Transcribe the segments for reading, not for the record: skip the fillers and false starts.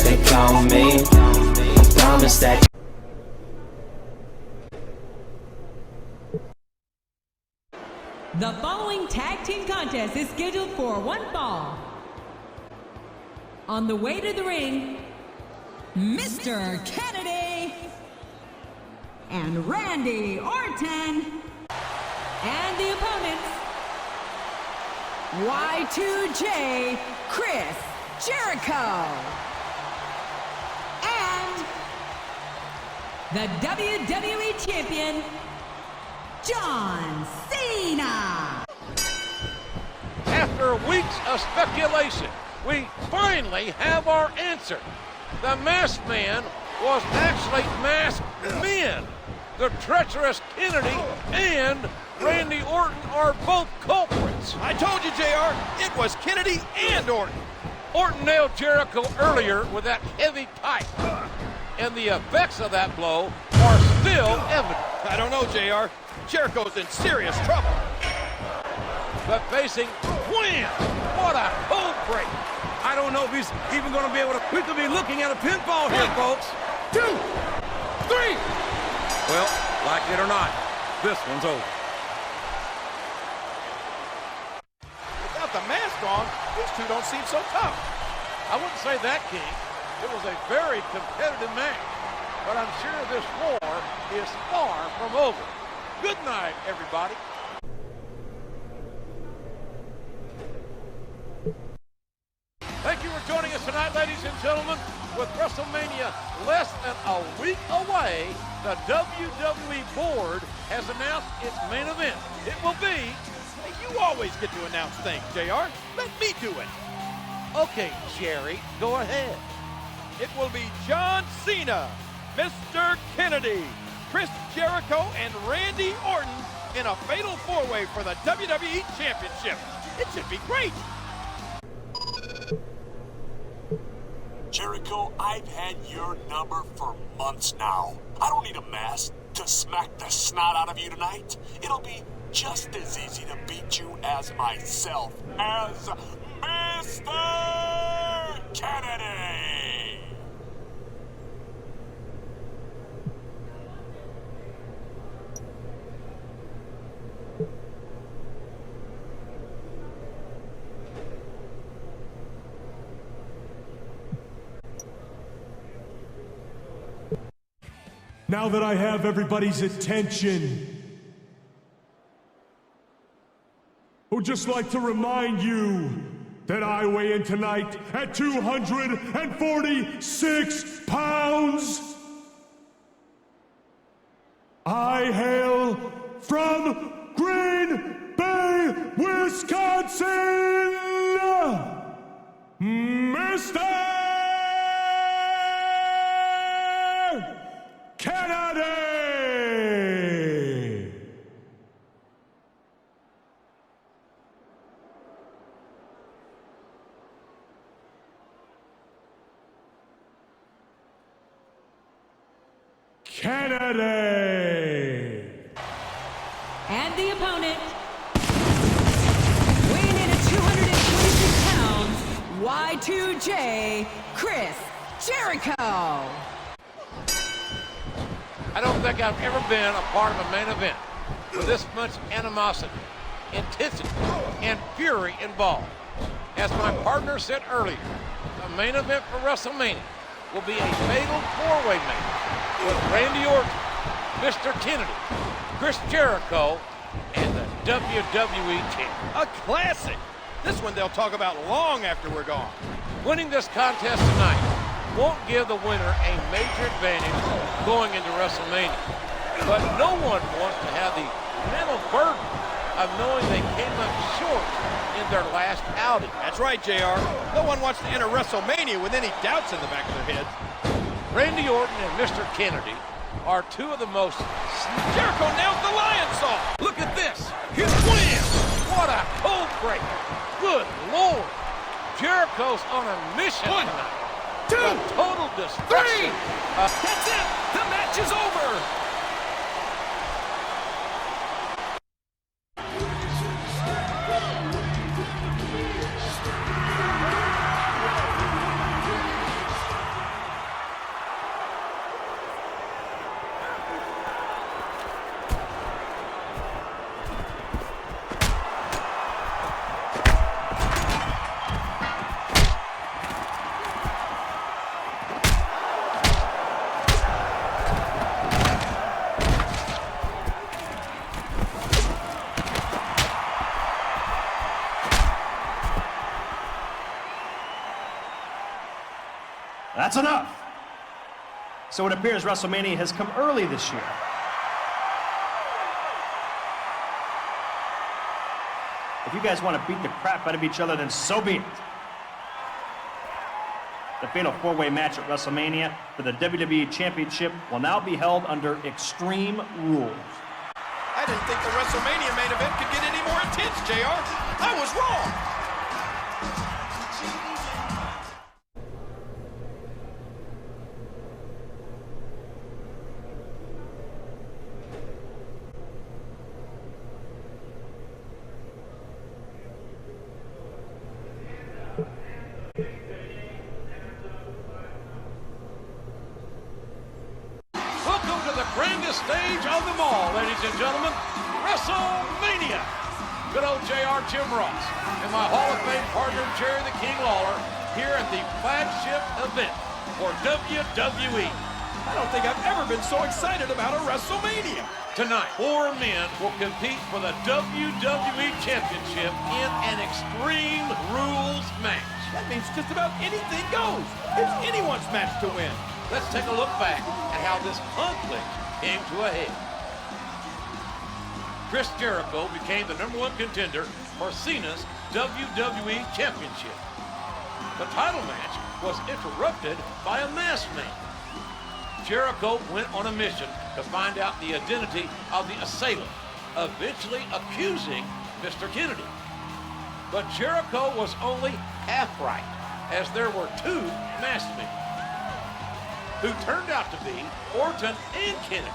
they call me. Promise that. The following tag team contest is scheduled for one fall. On the way to the ring, Mr. Kennedy and Randy Orton, and the opponents, Y2J Chris Jericho and the WWE Champion John Cena. After weeks of speculation, we finally have our answer. The masked man was actually masked men. The treacherous Kennedy and Randy Orton are both culprits. I told you, JR, it was Kennedy and Orton. Orton nailed Jericho earlier with that heavy pipe, and the effects of that blow are still evident. I don't know, JR. Jericho's in serious trouble. But facing wham! What a cold break. I don't know if he's even going to be able to. We could be looking at a pinfall here, folks. 2, 3. Well, like it or not, this one's over. Without the mask on, these two don't seem so tough. I wouldn't say that, King. It was a very competitive match. But I'm sure this war is far from over. Good night, everybody. Thank you for joining us tonight, ladies and gentlemen. With WrestleMania less than a week away, the WWE Board has announced its main event. It will be... Hey, you always get to announce things, JR. Let me do it. Okay, Jerry, go ahead. It will be John Cena, Mr. Kennedy, Chris Jericho, and Randy Orton in a fatal four-way for the WWE Championship. It should be great. Jericho, I've had your number for months now. I don't need a mask to smack the snot out of you tonight. It'll be just as easy to beat you as myself, as Mr. Kennedy. Now that I have everybody's attention, I would just like to remind you that I weigh in tonight at 246 pounds. I hail from Green Bay, Wisconsin, Mr. Kennedy! Kennedy! And the opponent, weighing in at 226 pounds, Y2J Chris Jericho. I don't think I've ever been a part of a main event with this much animosity, intensity, and fury involved. As my partner said earlier, the main event for WrestleMania will be a fatal four-way match with Randy Orton, Mr. Kennedy, Chris Jericho, and the WWE Champion. A classic. This one they'll talk about long after we're gone. Winning this contest tonight won't give the winner a major advantage going into WrestleMania. But no one wants to have the mental burden of knowing they came up short in their last outing. That's right, JR. No one wants to enter WrestleMania with any doubts in the back of their heads. Randy Orton and Mr. Kennedy are two of the most... Jericho nailed the lion saw. Look at this. His wham! What a cold break. Good Lord. Jericho's on a mission tonight. 2, total destruction. 3. That's it. The match is over. That's enough. So it appears WrestleMania has come early this year. If you guys want to beat the crap out of each other, then so be it. The fatal four-way match at WrestleMania for the WWE Championship will now be held under Extreme Rules. I didn't think the WrestleMania main event could get any more intense, JR. I was wrong. Welcome to the grandest stage of them all, ladies and gentlemen, WrestleMania. Good old JR Jim Ross and my Hall of Fame partner Jerry the King Lawler here at the flagship event for WWE. I don't think I've ever been so excited about a WrestleMania. Tonight, 4 men will compete for the WWE Championship in an Extreme Rules match. That means just about anything goes. It's anyone's match to win. Let's take a look back at how this conflict came to a head. Chris Jericho became the #1 contender for Cena's WWE Championship. The title match was interrupted by a masked man. Jericho went on a mission to find out the identity of the assailant, eventually accusing Mr. Kennedy. But Jericho was only half right, as there were 2 masked men, who turned out to be Orton and Kennedy.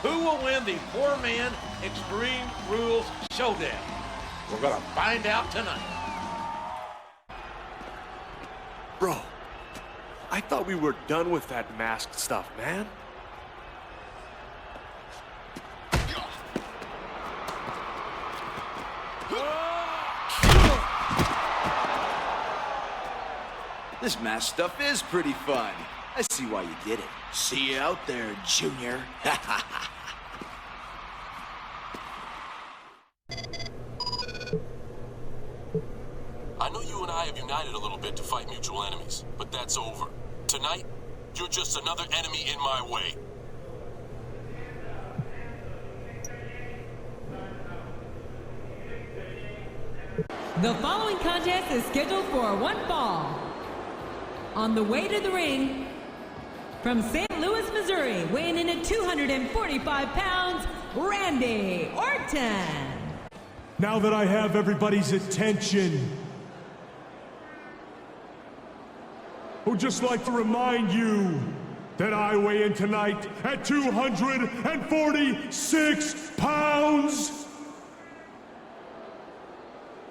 Who will win the 4-man Extreme Rules Showdown? We're gonna find out tonight. Bro, I thought we were done with that masked stuff, man. This mask stuff is pretty fun. I see why you did it. See you out there, Junior. I know you and I have united a little bit to fight mutual enemies, but that's over. Tonight, you're just another enemy in my way. The following contest is scheduled for 1 fall. On the way to the ring, from St. Louis, Missouri, weighing in at 245 pounds, Randy Orton. Now that I have everybody's attention, I would just like to remind you that I weigh in tonight at 246 pounds.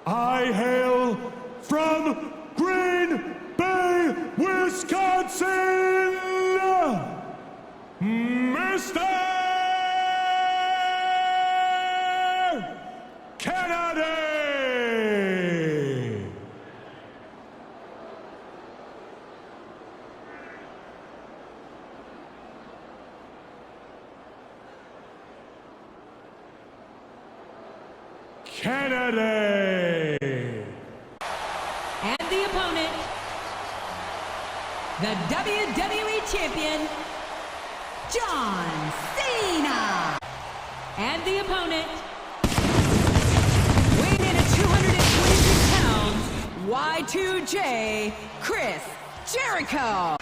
I hail from Green Bay, Wisconsin, Mr. Kennedy! Kennedy! And the opponent, the WWE Champion, John Cena. And the opponent, weighing in at 226 pounds, Y2J, Chris Jericho.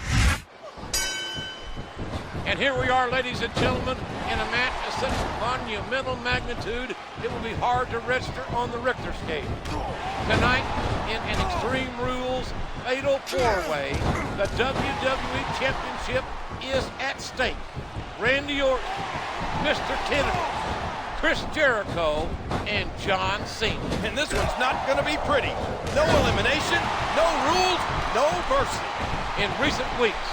And here we are, ladies and gentlemen, in a match of such monumental magnitude, it will be hard to register on the Richter scale. Tonight, in an Extreme Rules Fatal 4-Way, the WWE Championship is at stake. Randy Orton, Mr. Kennedy, Chris Jericho, and John Cena. And this one's not going to be pretty. No elimination, no rules, no mercy. In recent weeks,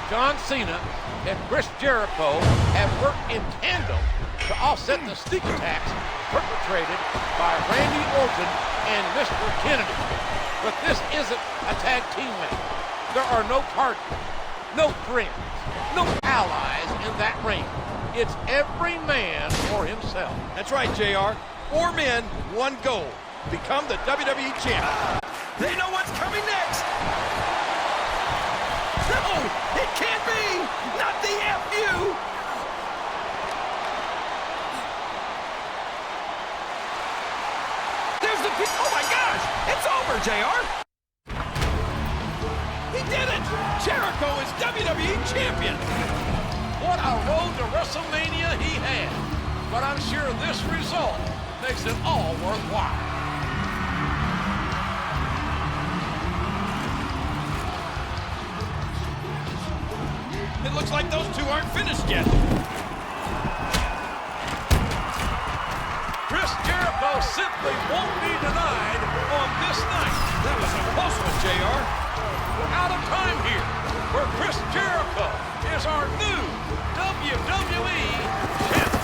John Cena and Chris Jericho have worked in tandem to offset the sneak attacks perpetrated by Randy Orton and Mr. Kennedy. But this isn't a tag team match. There are no partners, no friends, no allies in that ring. It's every man for himself. That's right, JR. 4 men, 1 goal. Become the WWE champion. They know what's coming next. No! did it! Jericho is WWE Champion! What a road to WrestleMania he had. But I'm sure this result makes it all worthwhile. It looks like those two aren't finished yet. Chris Jericho simply won't be denied on this night. That was a close one, JR. We're out of time here, where Chris Jericho is our new WWE champion.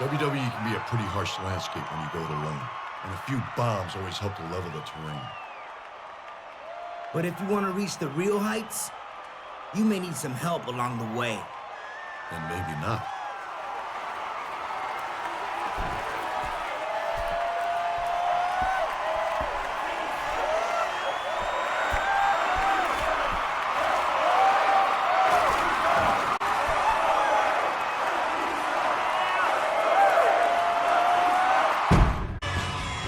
WWE can be a pretty harsh landscape when you go to the ring, and a few bombs always help to level the terrain. But if you want to reach the real heights, you may need some help along the way. And maybe not.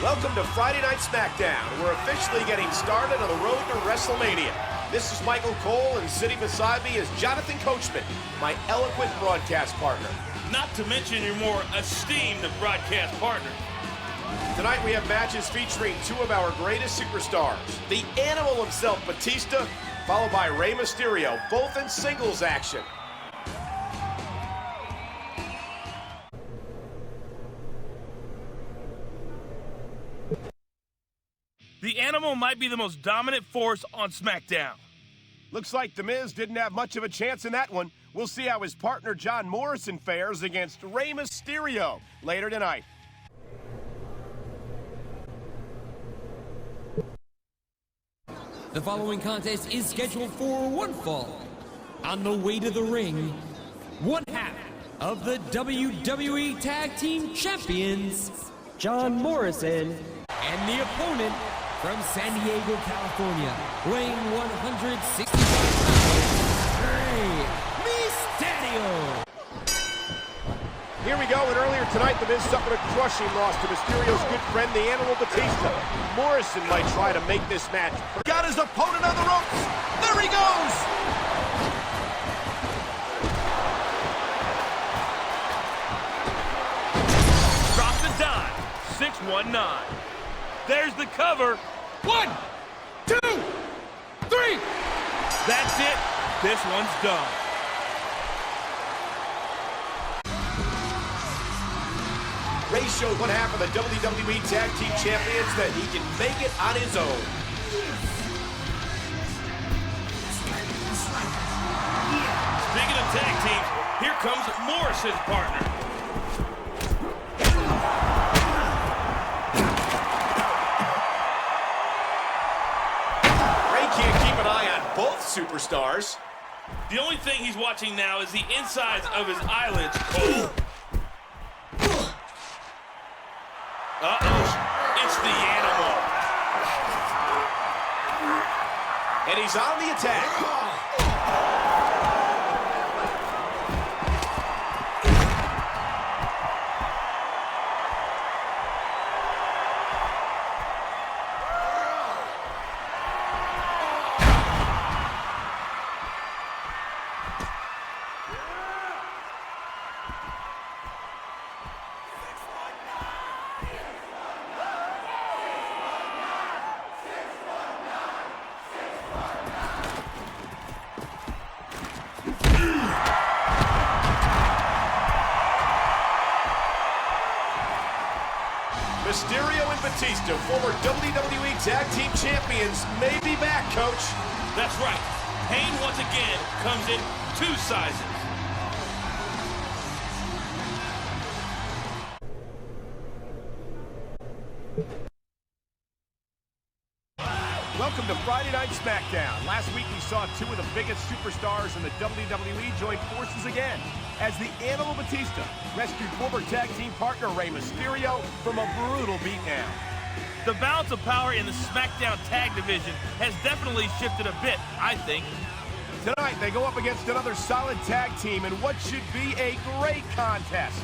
Welcome to Friday Night Smackdown. We're officially getting started on the road to WrestleMania. This is Michael Cole, and sitting beside me is Jonathan Coachman, my eloquent broadcast partner. Not to mention your more esteemed broadcast partner. Tonight we have matches featuring two of our greatest superstars. The Animal himself, Batista, followed by Rey Mysterio, both in singles action. The Animal might be the most dominant force on SmackDown. Looks like The Miz didn't have much of a chance in that one. We'll see how his partner John Morrison fares against Rey Mysterio later tonight. The following contest is scheduled for one fall. On the way to the ring, one half of the WWE Tag Team Champions, John Morrison, and the opponent from San Diego, California, weighing 165 pounds, Rey Mysterio. Here we go, and earlier tonight, The Miz suffered a crushing loss to Mysterio's good friend, the Animal Batista. Morrison might try to make this match. Got his opponent on the ropes. There he goes! Drop the dime, 619. There's the cover. 1, 2, 3. That's it. This one's done. Rey showed one half of the WWE Tag Team Champions that he can make it on his own. Speaking of tag teams, here comes Morrison's partner. Rey can't keep an eye on both superstars. The only thing he's watching now is the insides of his eyelids. Oh. Uh-oh, it's the Animal. And he's on the attack. Mysterio and Batista, former WWE Tag Team Champions, may be back, Coach. That's right. Pain once again comes in 2 sizes. Welcome to Friday Night Smackdown. Last week we saw two of the biggest superstars in the WWE join forces again as the Animal Batista rescued former tag team partner Rey Mysterio from a brutal beatdown. The balance of power in the SmackDown tag division has definitely shifted a bit, I think. Tonight they go up against another solid tag team in what should be a great contest.